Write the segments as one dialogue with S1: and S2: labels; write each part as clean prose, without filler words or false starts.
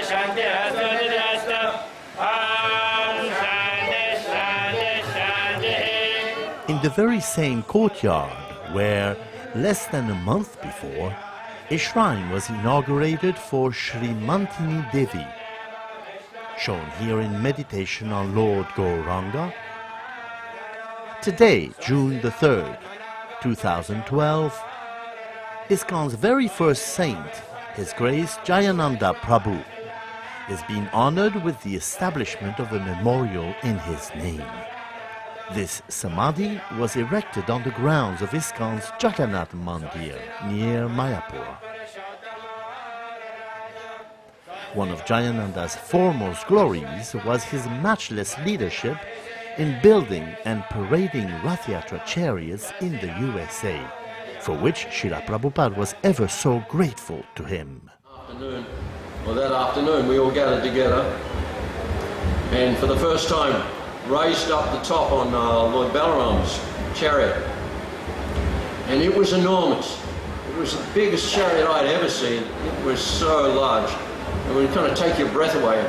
S1: In the very same courtyard where, less than a month before, a shrine was inaugurated for Sri Mantini Devi, shown here in meditation on Lord Gauranga. Today, June the 3rd, 2012, ISKCON's very first saint, His Grace Jayananda Prabhu, is being honored with the establishment of a memorial in his name. This samadhi was erected on the grounds of ISKCON's Jagannath Mandir near Mayapur. One of Jayananda's foremost glories was his matchless leadership in building and parading Ratha Yatra chariots in the USA, for which Srila Prabhupada was ever so grateful to him.
S2: That afternoon we all gathered together and for the first time raised up the top on Lord Balaram's chariot, and it was enormous. It was the biggest chariot I'd ever seen. It was so large, it would kind of take your breath away.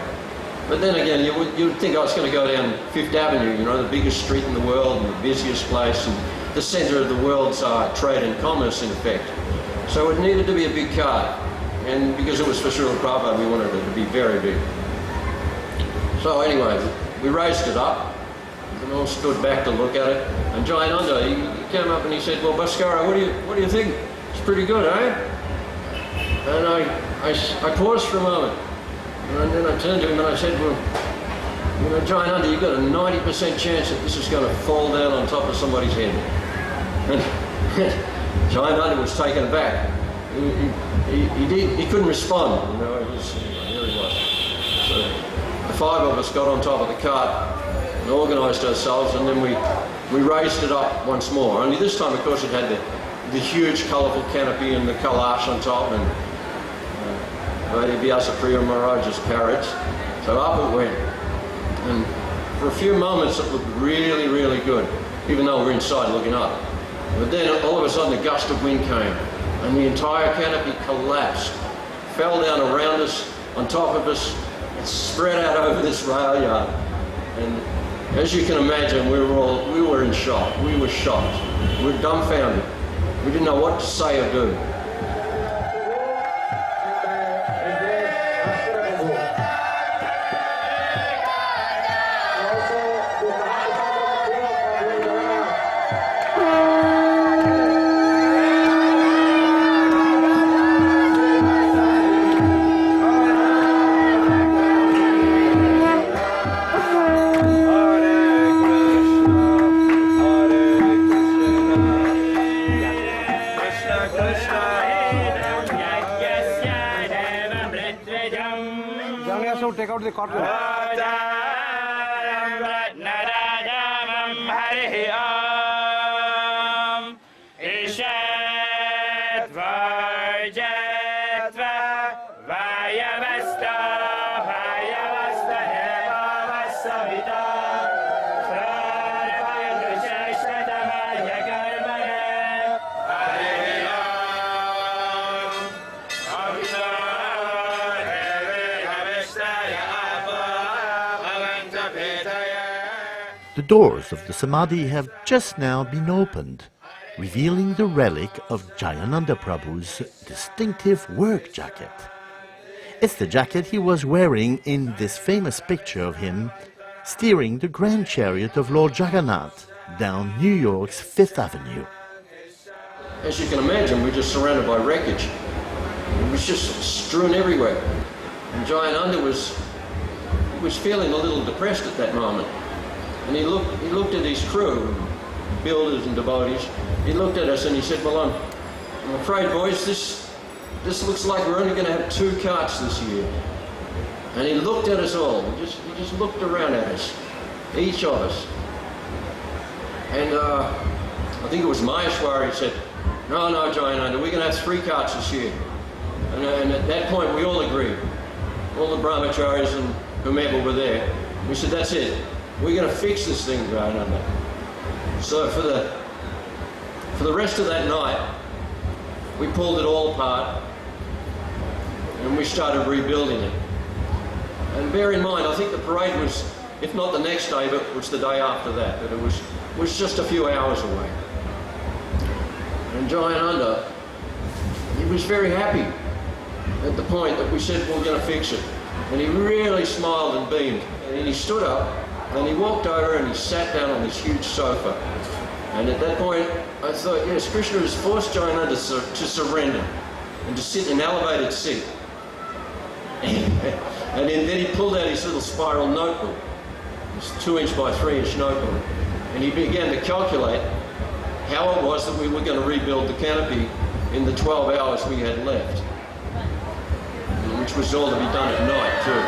S2: But then again, you would think I was going to go down Fifth Avenue, you know, the biggest street in the world and the busiest place and the centre of the world's trade and commerce, in effect. So it needed to be a big car, and because it was for Srila Prabhupada, we wanted it to be very big. So anyway, we raised it up, and all stood back to look at it, and Jayananda, he came up and he said, "Well, Bhaskara, what do you think? It's pretty good, eh?" And I paused for a moment, and then I turned to him and I said, "Well, you know, Jayananda, you've got a 90% chance that this is going to fall down on top of somebody's head." And Jayananda was taken aback. He couldn't respond, you know. It was, here he was. So the five of us got on top of the cart and organised ourselves, and then we raised it up once more. Only this time, of course, it had the huge colourful canopy and the kalash on top, and Vyasa Priya Maharaj's parrots. So up it went, and for a few moments it looked really, really good, even though we're inside looking up. But then all of a sudden a gust of wind came, and the entire canopy collapsed, fell down around us, on top of us, spread out over this rail yard. And as you can imagine, we were in shock. We were shocked. We were dumbfounded. We didn't know what to say or do.
S3: Take out the cotton.
S1: The doors of the Samadhi have just now been opened, revealing the relic of Jayananda Prabhu's distinctive work jacket. It's the jacket he was wearing in this famous picture of him steering the grand chariot of Lord Jagannath down New York's Fifth Avenue.
S2: As you can imagine, we're just surrounded by wreckage. It was just strewn everywhere. And Jayananda was feeling a little depressed at that moment. And he looked at his crew, builders and devotees. He looked at us and he said, "Well, I'm afraid, boys, this looks like we're only going to have 2 carts this year." And he looked at us all. He just looked around at us, each of us. And I think it was Maheshwari said, "No, Jayananda, we're going to have 3 carts this year." And at that point, we all agreed. All the brahmacharis and whomever were there. We said, "That's it. We're going to fix this thing, Jayananda." So for the rest of that night, we pulled it all apart and we started rebuilding it. And bear in mind, I think the parade was, if not the next day, but it was the day after that. But it was just a few hours away. And Jayananda, he was very happy at the point that we said we're going to fix it. And he really smiled and beamed. And he stood up and he walked over and he sat down on this huge sofa. And at that point, I thought, yes, Krishna has forced Jayananda to surrender and to sit in an elevated seat. And then he pulled out his little spiral notebook, this 2-inch by 3-inch notebook, and he began to calculate how it was that we were going to rebuild the canopy in the 12 hours we had left, which was all to be done at night too.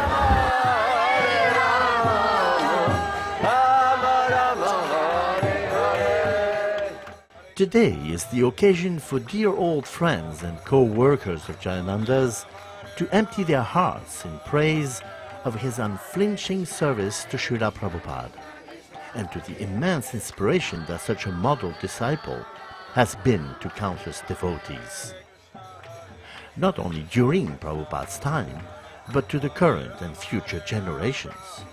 S1: Today is the occasion for dear old friends and co-workers of Jayananda's to empty their hearts in praise of his unflinching service to Srila Prabhupada and to the immense inspiration that such a model disciple has been to countless devotees. Not only during Prabhupada's time, but to the current and future generations.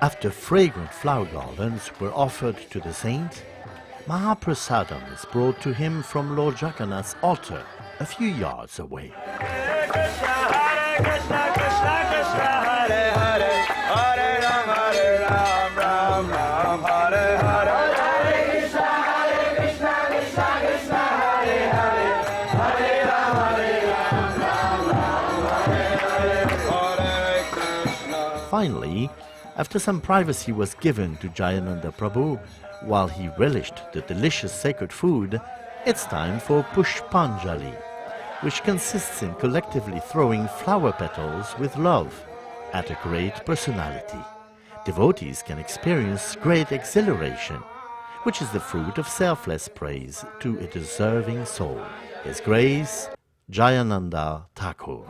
S1: After fragrant flower garlands were offered to the saint, Mahaprasadam is brought to him from Lord Jagannath's altar a few yards away.
S4: Hare Krishna, Krishna Krishna, Hare Hare, Hare Ram, Ram Ram, Hare Hare. Hare Krishna, Krishna Krishna, Hare Hare, Hare Ram, Hare Krishna.
S1: Finally, after some privacy was given to Jayananda Prabhu, while he relished the delicious sacred food, it's time for Pushpanjali, which consists in collectively throwing flower petals with love at a great personality. Devotees can experience great exhilaration, which is the fruit of selfless praise to a deserving soul. His Grace, Jayananda Thakur.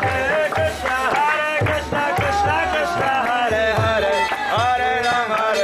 S4: Hare Krishna, Krishna Krishna, Hare Hare, Hare Ram, Hare